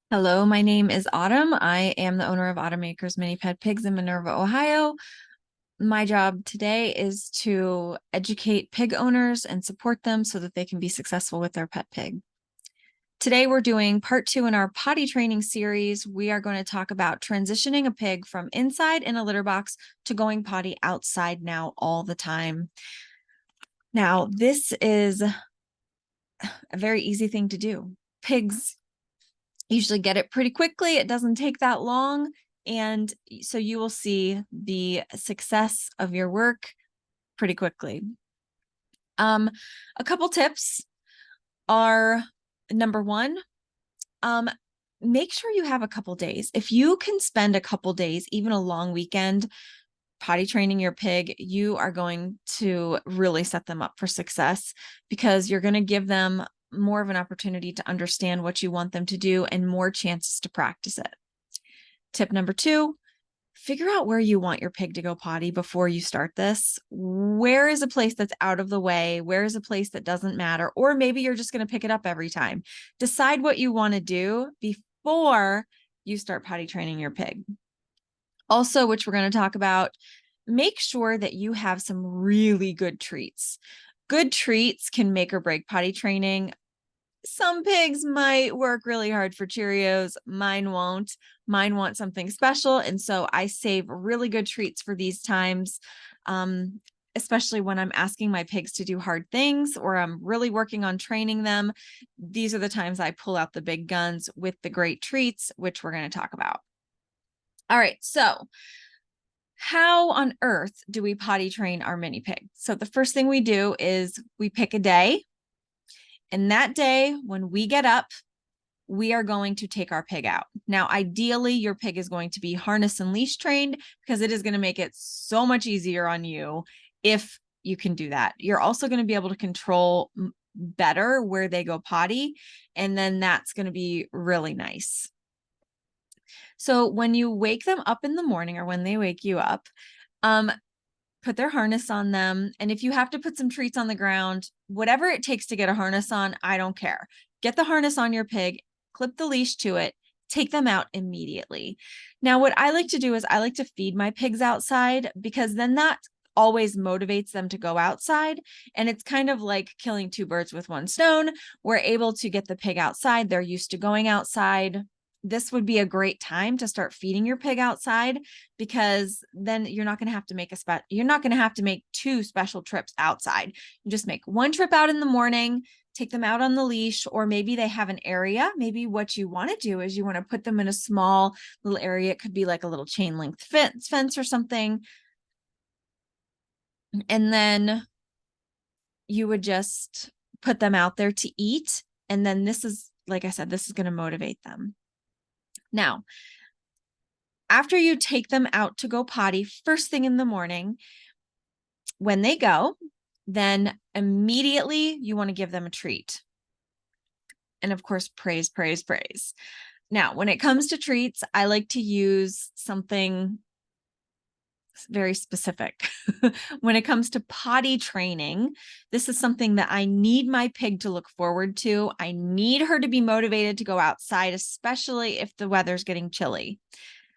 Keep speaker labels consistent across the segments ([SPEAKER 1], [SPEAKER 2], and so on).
[SPEAKER 1] Hello, my name is Autumn. I am the owner of Autumn Acres Mini Pet Pigs in Minerva, Ohio. My job today is to educate pig owners and support them so that they can be successful with their pet pig. Today, we're doing part 2 in our potty training series. We are going to talk about transitioning a pig from inside in a litter box to going potty outside now all the time. Now, this is a very easy thing to do. Pigs usually get it pretty quickly. It doesn't take that long. And so you will see the success of your work pretty quickly. A couple tips are number one, make sure you have a couple days. If you can spend a couple days, even a long weekend, potty training your pig, you are going to really set them up for success because you're going to give them more of an opportunity to understand what you want them to do and more chances to practice it. Tip number 2, figure out where you want your pig to go potty before you start this. Where is a place that's out of the way? Where is a place that doesn't matter? Or maybe you're just going to pick it up every time. Decide what you want to do before you start potty training your pig. Also, which we're going to talk about, make sure that you have some really good treats. Good treats can make or break potty training. Some pigs might work really hard for Cheerios. Mine won't. Mine want something special. And so I save really good treats for these times, especially when I'm asking my pigs to do hard things or I'm really working on training them. These are the times I pull out the big guns with the great treats, which we're going to talk about. All right. So how on earth do we potty train our mini pig? So the first thing we do is we pick a day. And that day, when we get up, we are going to take our pig out. Now, ideally, your pig is going to be harness and leash trained because it is going to make it so much easier on you if you can do that. You're also going to be able to control better where they go potty, and then that's going to be really nice. So when you wake them up in the morning or when they wake you up, put their harness on them. And if you have to put some treats on the ground, whatever it takes to get a harness on, I don't care. Get the harness on your pig, clip the leash to it, take them out immediately. Now, what I like to do is I like to feed my pigs outside because then that always motivates them to go outside. And it's kind of like killing two birds with one stone. We're able to get the pig outside. They're used to going outside. This would be a great time to start feeding your pig outside because then you're not going to have to make two special trips outside. You just make one trip out in the morning, take them out on the leash, or maybe they have an area. Maybe what you want to do is you want to put them in a small little area. It could be like a little chain link fence or something. And then you would just put them out there to eat. And then this is, like I said, this is going to motivate them. Now, after you take them out to go potty first thing in the morning, when they go, then immediately you want to give them a treat. And of course, praise, praise, praise. Now, when it comes to treats, I like to use something very specific. When it comes to potty training, this is something that I need my pig to look forward to. I need her to be motivated to go outside, especially if the weather's getting chilly.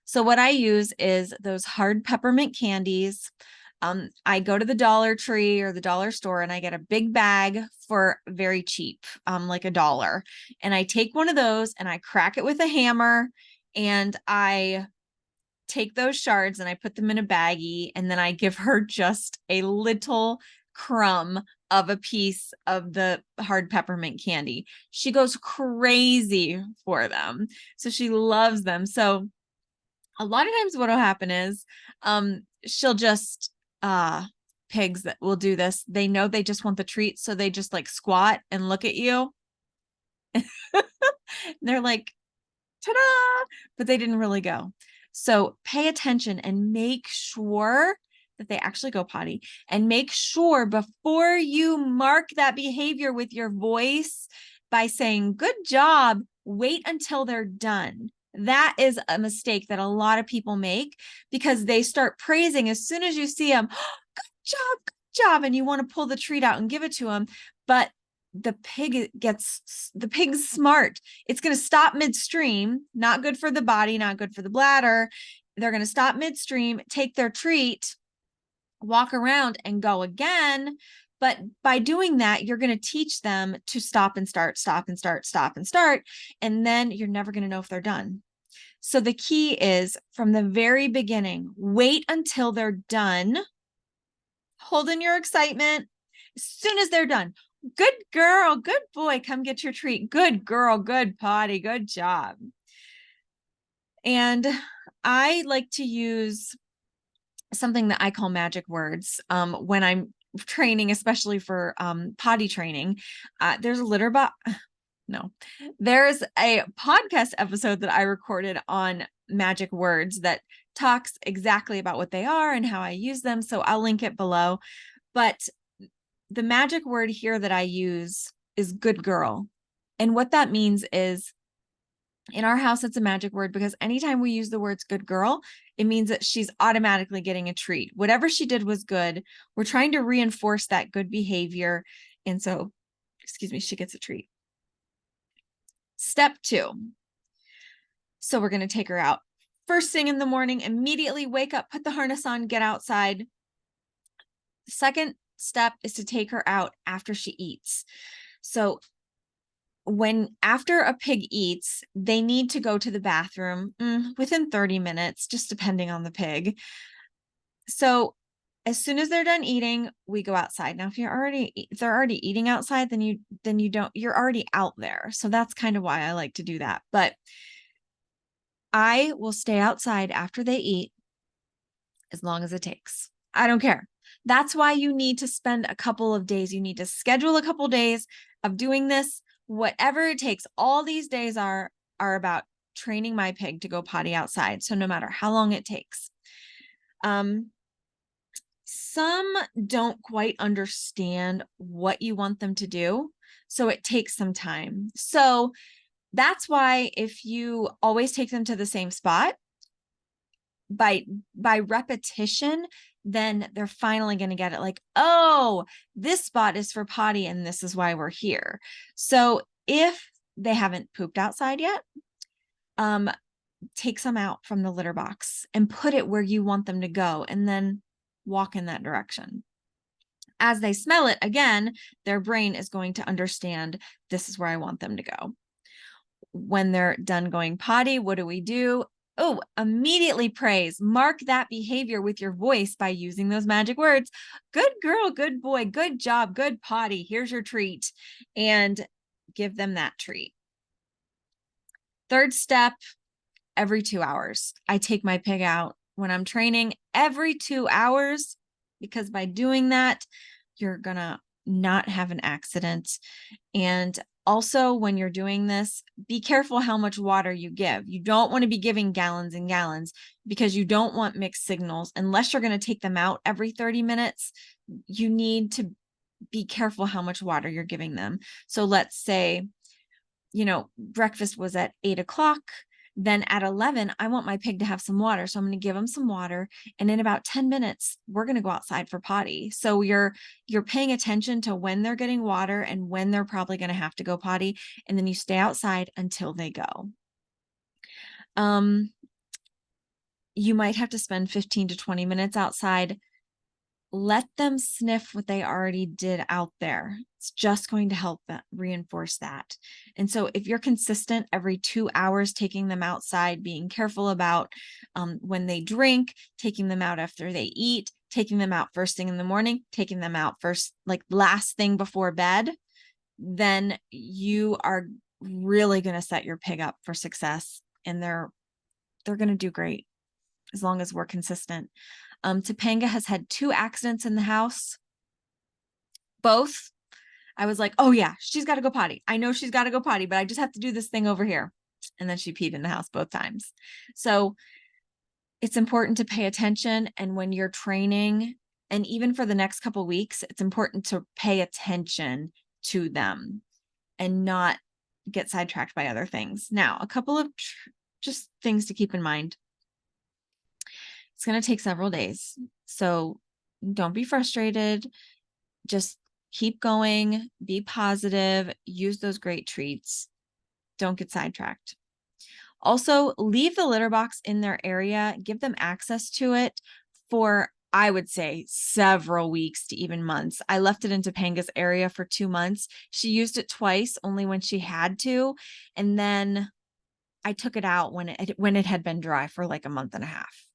[SPEAKER 1] So what I use is those hard peppermint candies. I go to the Dollar Tree or the dollar store and I get a big bag for very cheap, like $1. And I take one of those and I crack it with a hammer and I take those shards and I put them in a baggie and then I give her just a little crumb of a piece of the hard peppermint candy. She goes crazy for them. So she loves them. So a lot of times what will happen is she'll just pigs that will do this. They know they just want the treat. So they just like squat and look at you. They're like, ta-da, but they didn't really go. So pay attention and make sure that they actually go potty and make sure before you mark that behavior with your voice by saying, good job, wait until they're done. That is a mistake that a lot of people make because they start praising as soon as you see them. Oh, good job, and you want to pull the treat out and give it to them. But the pig's smart. It's going to stop midstream, not good for the body, not good for the bladder. They're going to stop midstream, take their treat, walk around and go again. But by doing that, you're going to teach them to stop and start, stop and start, stop and start. And then you're never going to know if they're done. So the key is from the very beginning, wait until they're done. Hold in your excitement. As soon as they're done, good girl, good boy, come get your treat. Good girl, good potty, good job. And I like to use something that I call magic words when I'm training, especially for potty training. There's a litter box. No, there's a podcast episode that I recorded on magic words that talks exactly about what they are and how I use them. So I'll link it below. But the magic word here that I use is good girl. And what that means is in our house, it's a magic word because anytime we use the words good girl, it means that she's automatically getting a treat. Whatever she did was good. We're trying to reinforce that good behavior. And so, excuse me, she gets a treat. Step 2. So we're going to take her out first thing in the morning, immediately wake up, put the harness on, get outside. The second step is to take her out after she eats. So after a pig eats, they need to go to the bathroom within 30 minutes, just depending on the pig. So as soon as they're done eating, we go outside. Now, if they're already eating outside, then you're already out there. So that's kind of why I like to do that. But I will stay outside after they eat as long as it takes. I don't care. That's why you need to spend a couple of days. You need to schedule a couple of days of doing this, whatever it takes. All these days are about training my pig to go potty outside. So no matter how long it takes. Some don't quite understand what you want them to do. So it takes some time. So that's why if you always take them to the same spot by repetition, then they're finally going to get it like, oh, this spot is for potty and this is why we're here. So if they haven't pooped outside yet, take some out from the litter box and put it where you want them to go and then walk in that direction. As they smell it, again, their brain is going to understand this is where I want them to go. When they're done going potty, what do we do? Oh, immediately praise. Mark that behavior with your voice by using those magic words. Good girl, good boy, good job, good potty. Here's your treat. And give them that treat. Third step, every 2 hours. I take my pig out when I'm training every 2 hours, because by doing that, you're going to not have an accident. And also, when you're doing this, be careful how much water you give. You don't want to be giving gallons and gallons because you don't want mixed signals. Unless you're going to take them out every 30 minutes, you need to be careful how much water you're giving them. So let's say, breakfast was at 8:00. Then at 11, I want my pig to have some water. So I'm going to give them some water. And in about 10 minutes, we're going to go outside for potty. So you're paying attention to when they're getting water and when they're probably going to have to go potty. And then you stay outside until they go. You might have to spend 15 to 20 minutes outside. Let them sniff what they already did out there. It's just going to help them reinforce that. And so if you're consistent every 2 hours, taking them outside, being careful about when they drink, taking them out after they eat, taking them out first thing in the morning, taking them out last thing before bed, then you are really going to set your pig up for success. And they're going to do great as long as we're consistent. Topanga has had 2 accidents in the house. Both, I was like, oh yeah, she's got to go potty. I know she's got to go potty, but I just have to do this thing over here. And then she peed in the house both times. So it's important to pay attention. And when you're training, and even for the next couple of weeks, it's important to pay attention to them and not get sidetracked by other things. Now, a couple of just things to keep in mind. It's going to take several days. So don't be frustrated. Just keep going, be positive, use those great treats. Don't get sidetracked. Also, leave the litter box in their area, give them access to it for, I would say, several weeks to even months. I left it in Topanga's area for 2 months. She used it twice, only when she had to. And then I took it out when it had been dry for like a month and a half.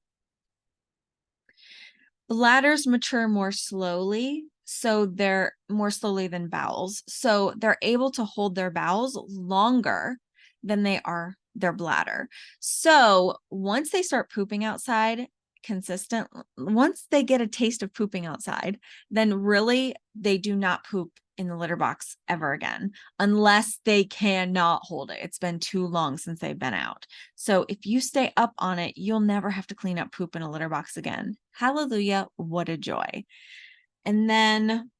[SPEAKER 1] Bladders mature more slowly, so they're more slowly than bowels. So they're able to hold their bowels longer than they are their bladder. So once they start pooping outside consistent, once they get a taste of pooping outside, then really they do not poop in the litter box ever again, unless they cannot hold it. It's been too long since they've been out. So if you stay up on it, you'll never have to clean up poop in a litter box again. Hallelujah, what a joy. And then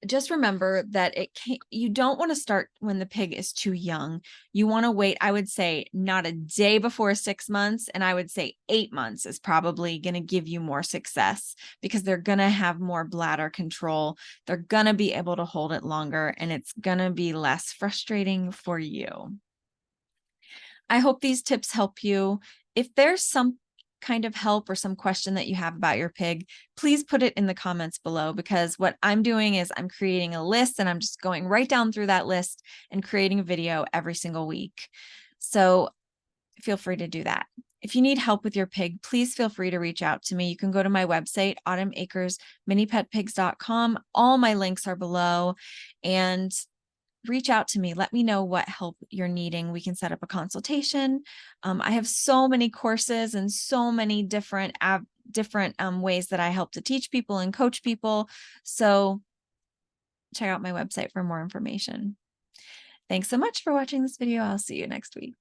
[SPEAKER 1] just remember that you don't want to start when the pig is too young. You want to wait, I would say, not a day before 6 months, and I would say 8 months is probably going to give you more success because they're going to have more bladder control. They're going to be able to hold it longer, and it's going to be less frustrating for you. I hope these tips help you. If there's some kind of help or some question that you have about your pig, please put it in the comments below, because what I'm doing is I'm creating a list and I'm just going right down through that list and creating a video every single week. So feel free to do that. If you need help with your pig, please feel free to reach out to me. You can go to my website, autumnacresminipetpigs.com. All my links are below, and reach out to me. Let me know what help you're needing. We can set up a consultation. I have so many courses and so many different ways that I help to teach people and coach people. So check out my website for more information. Thanks so much for watching this video. I'll see you next week.